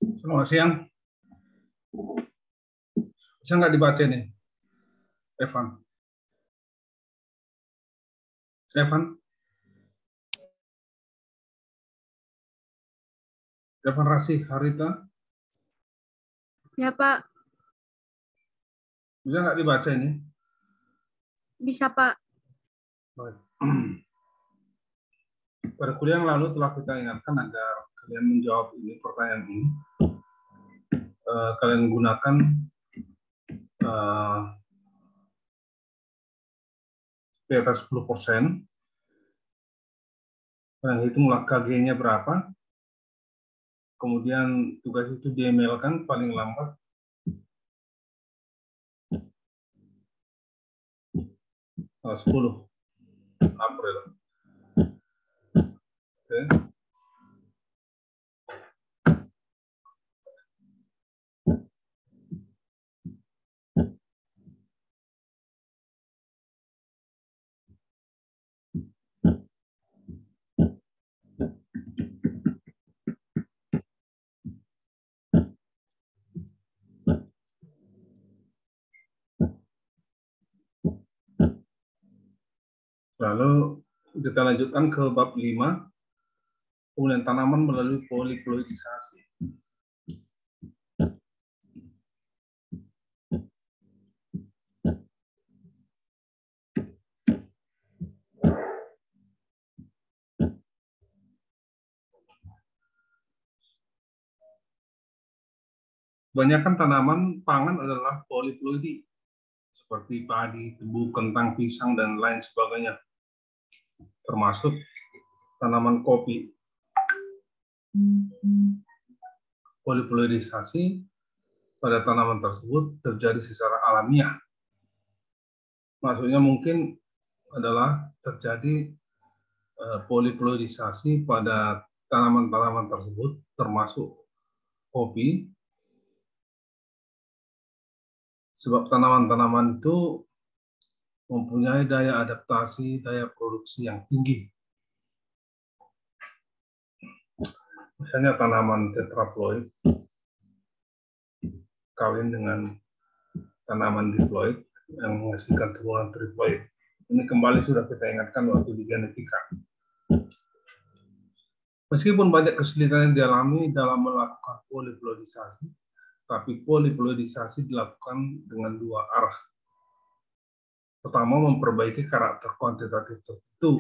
Selamat siang. Bisa nggak dibaca nih, Evan? Evan Rasih Harita. Ya, Pak. Bisa nggak dibaca ini? Bisa, Pak. Baik. Pada kuliah yang lalu telah kita ingatkan agar kalian menjawab ini pertanyaan ini. Kalian gunakan di atas 10%. Kalian hitunglah KG-nya berapa. Kemudian tugas itu di-emailkan paling lambat 10 April. Oke. Lalu kita lanjutkan ke bab 5, kemudian tanaman melalui poliploidisasi. Kebanyakan tanaman pangan adalah poliploidi, seperti padi, tebu, kentang, pisang, dan lain sebagainya, termasuk tanaman kopi. Poliploidisasi pada tanaman tersebut terjadi secara alamiah. Maksudnya mungkin adalah terjadi poliploidisasi pada tanaman-tanaman tersebut, termasuk kopi, sebab tanaman-tanaman itu mempunyai daya adaptasi, daya produksi yang tinggi. Misalnya tanaman tetraploid kawin dengan tanaman diploid yang menghasilkan turunan triploid. Ini kembali sudah kita ingatkan waktu di genetika. Meskipun banyak kesulitan yang dialami dalam melakukan poliploidisasi, tapi poliploidisasi dilakukan dengan dua arah. Pertama, memperbaiki karakter kuantitatif tertentu,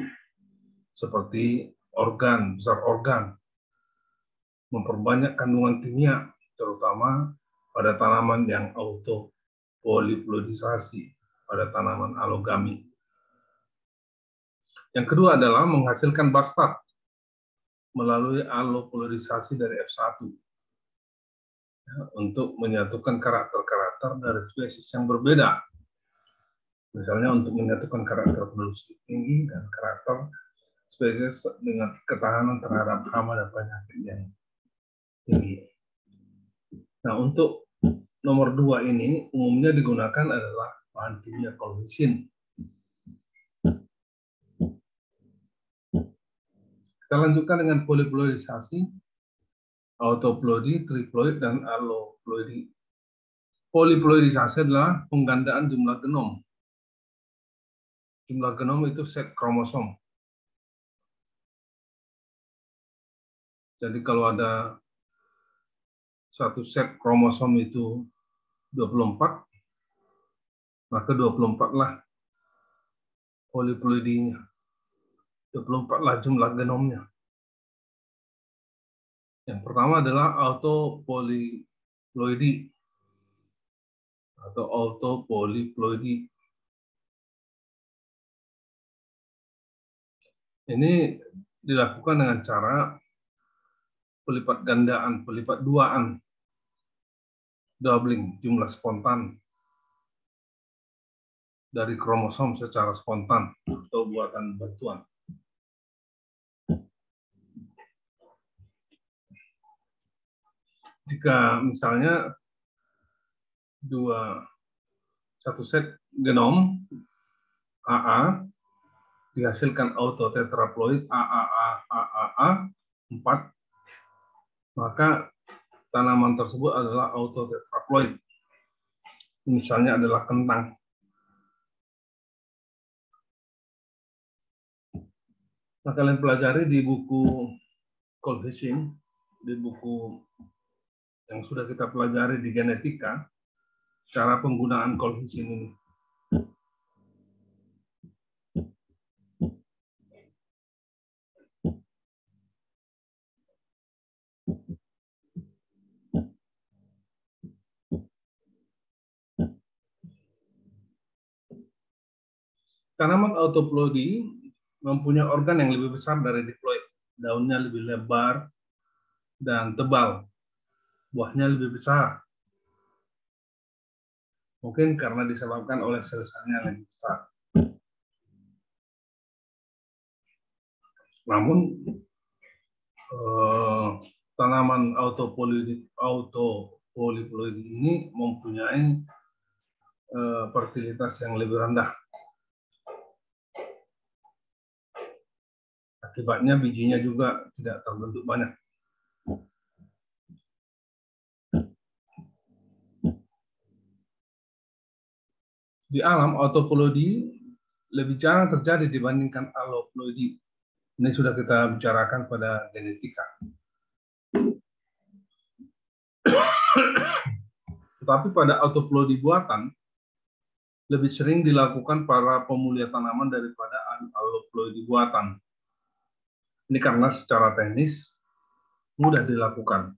seperti organ, besar organ, memperbanyak kandungan kimia, terutama pada tanaman yang autopoliploidisasi, pada tanaman alogami. Yang kedua adalah menghasilkan bastard melalui allopolidisasi dari F1 untuk menyatukan karakter-karakter dari spesies yang berbeda. Misalnya untuk menyatukan karakter produksi tinggi dan karakter spesies dengan ketahanan terhadap hama dan penyakit yang tinggi. Nah, untuk nomor 2 ini umumnya digunakan adalah bahan kimia kolmisin. Kita lanjutkan dengan poliploidisasi, autoploidi, triploid, dan alloploidi. Poliploidisasi adalah penggandaan jumlah genom. Jumlah genom itu set kromosom. Jadi kalau ada satu set kromosom itu 24, maka 24 lah poliploidinya. 24 lah jumlah genomnya. Yang pertama adalah autopoliploidi atau autopoliploidi. Ini dilakukan dengan cara pelipat gandaan, pelipat duaan, doubling jumlah spontan dari kromosom secara spontan atau buatan bantuan. Jika misalnya satu set genom AA dihasilkan autotetraploid AAA 4, maka tanaman tersebut adalah autotetraploid. Misalnya adalah kentang. Nah, kalian pelajari di buku Colhizin, di buku yang sudah kita pelajari di genetika, cara penggunaan Colhizin ini. Tanaman autoploidi mempunyai organ yang lebih besar dari diploid. Daunnya lebih lebar dan tebal. Buahnya lebih besar. Mungkin karena disebabkan oleh sel-selnya yang lebih besar. Namun, tanaman autopoliploidi ini mempunyai fertilitas yang lebih rendah. Akibatnya bijinya juga tidak terbentuk banyak. Di alam, autoploidi lebih jarang terjadi dibandingkan alloploidi. Ini sudah kita bicarakan pada genetika. Tetapi pada autoploidi buatan, lebih sering dilakukan para pemulia tanaman daripada alloploidi buatan. Ini karena secara teknis mudah dilakukan.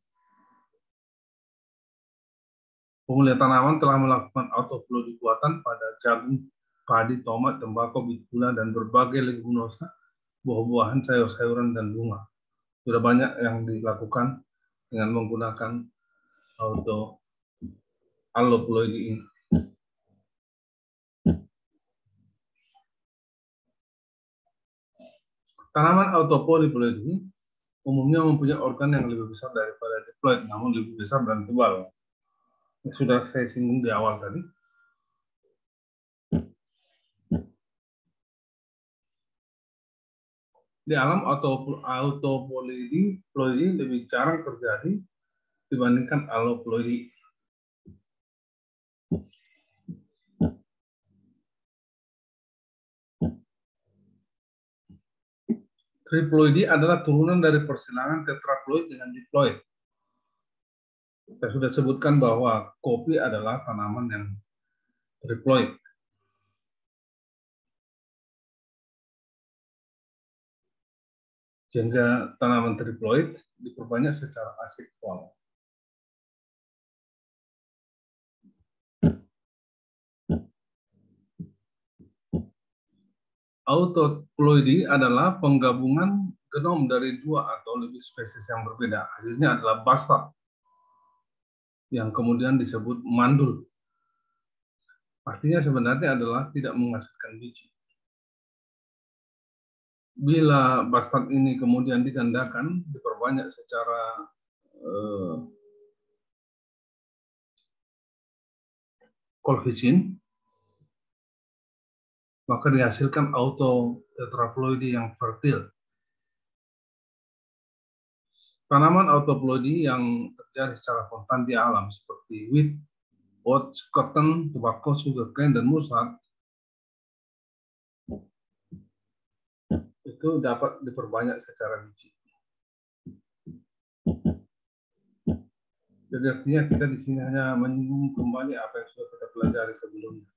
Pemulia tanaman telah melakukan autoploidi buatan pada jagung, padi, tomat, tembakau, biji gula, dan berbagai leguminosa, buah-buahan, sayur-sayuran, dan bunga. Sudah banyak yang dilakukan dengan menggunakan alloploidi ini. Tanaman autopoliploidi umumnya mempunyai organ yang lebih besar daripada diploid, namun lebih besar dan tebal. Sudah saya singgung di awal tadi. Di alam autoploidi lebih jarang terjadi dibandingkan alloploidi. Triploidi adalah turunan dari persilangan tetraploid dengan diploid. Saya sudah sebutkan bahwa kopi adalah tanaman yang triploid. Sehingga tanaman triploid diperbanyak secara aseksual. Autoploidi adalah penggabungan genom dari dua atau lebih spesies yang berbeda. Hasilnya adalah bastard, yang kemudian disebut mandul. Artinya sebenarnya adalah tidak menghasilkan biji. Bila bastard ini kemudian digandakan, diperbanyak secara Colhizin, maka dihasilkan autotetraploidi yang fertil. Tanaman autoploidi yang terjadi secara spontan di alam seperti wheat, oats, cotton, tobacco, sugarcane, dan mustard itu dapat diperbanyak secara biji. Jadi artinya kita di sini hanya menyinggung kembali apa yang sudah kita pelajari sebelumnya.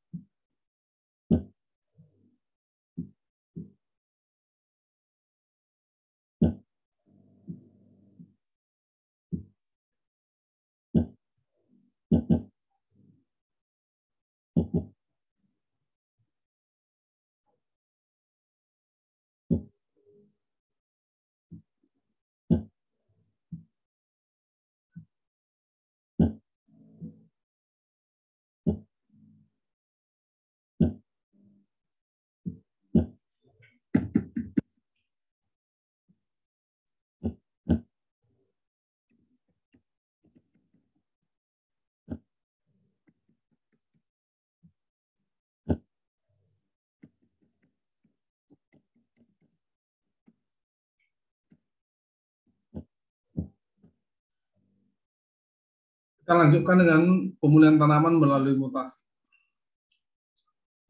Kita lanjutkan dengan pemulihan tanaman melalui mutasi.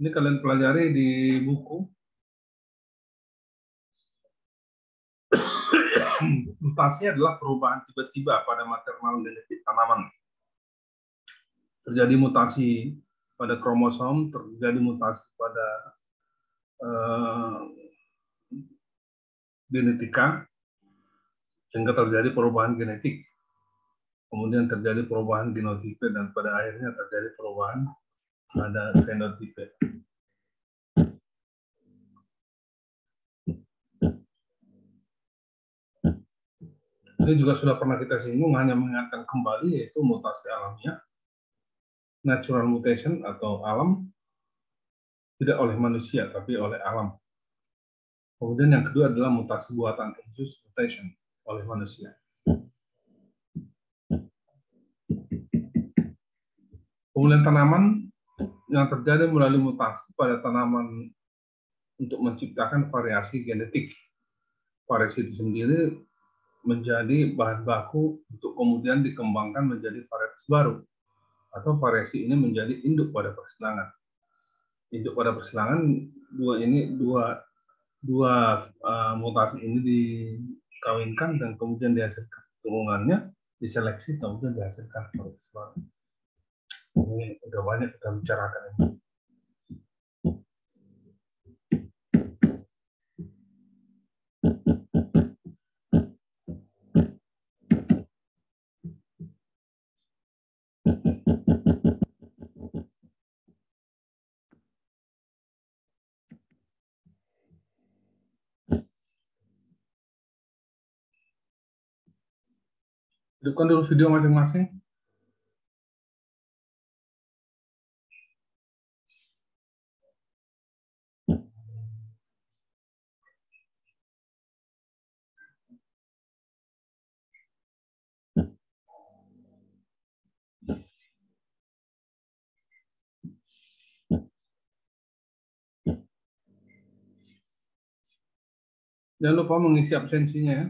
Ini kalian pelajari di buku. Mutasi adalah perubahan tiba-tiba pada material genetik tanaman. Terjadi mutasi pada kromosom, terjadi mutasi pada genetika, sehingga terjadi perubahan genetik. Kemudian terjadi perubahan genotipe, dan pada akhirnya terjadi perubahan pada fenotipe. Ini juga sudah pernah kita singgung, hanya mengingatkan kembali, yaitu mutasi alamiah, natural mutation atau alam, tidak oleh manusia, tapi oleh alam. Kemudian yang kedua adalah mutasi buatan, induced mutation, oleh manusia. Pemulihan tanaman yang terjadi melalui mutasi pada tanaman untuk menciptakan variasi genetik. Variasi itu sendiri menjadi bahan baku untuk kemudian dikembangkan menjadi varietas baru, atau variasi ini menjadi induk pada persilangan. Induk pada persilangan dua mutasi ini dikawinkan dan kemudian dihasilkan turunannya, diseleksi, kemudian dihasilkan varietas baru. Ini udah banyak kita bicarakan ini. Hidupkan dulu video masing-masing. Jangan lupa mengisi absensinya ya.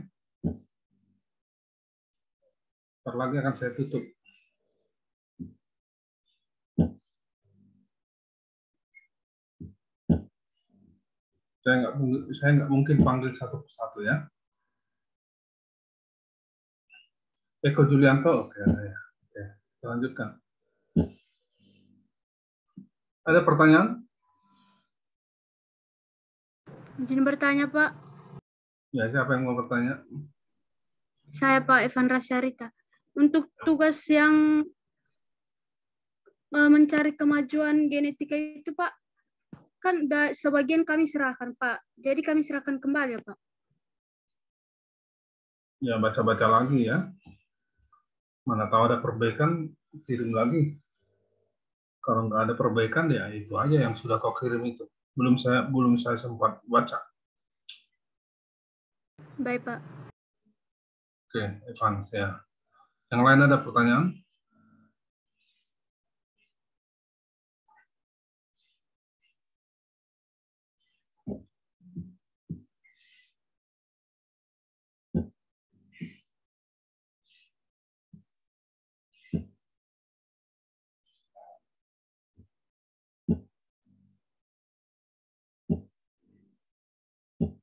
Ntar lagi akan saya tutup. Saya nggak mungkin panggil satu persatu ya. Eko Julianto, oke, kita lanjutkan. Ada pertanyaan? Izin bertanya, Pak. Ya, siapa yang mau bertanya? Saya Pak Evan Rasyarita. Untuk tugas yang mencari kemajuan genetika itu, Pak, kan sebagian kami serahkan, Pak. Jadi kami serahkan kembali ya, Pak. Ya, baca-baca lagi ya. Mana tahu ada perbaikan, kirim lagi. Kalau nggak ada perbaikan, ya itu aja yang sudah kau kirim itu. Belum saya sempat baca. Baik, Pak. Oke, Evan, ya. Yang lain ada pertanyaan?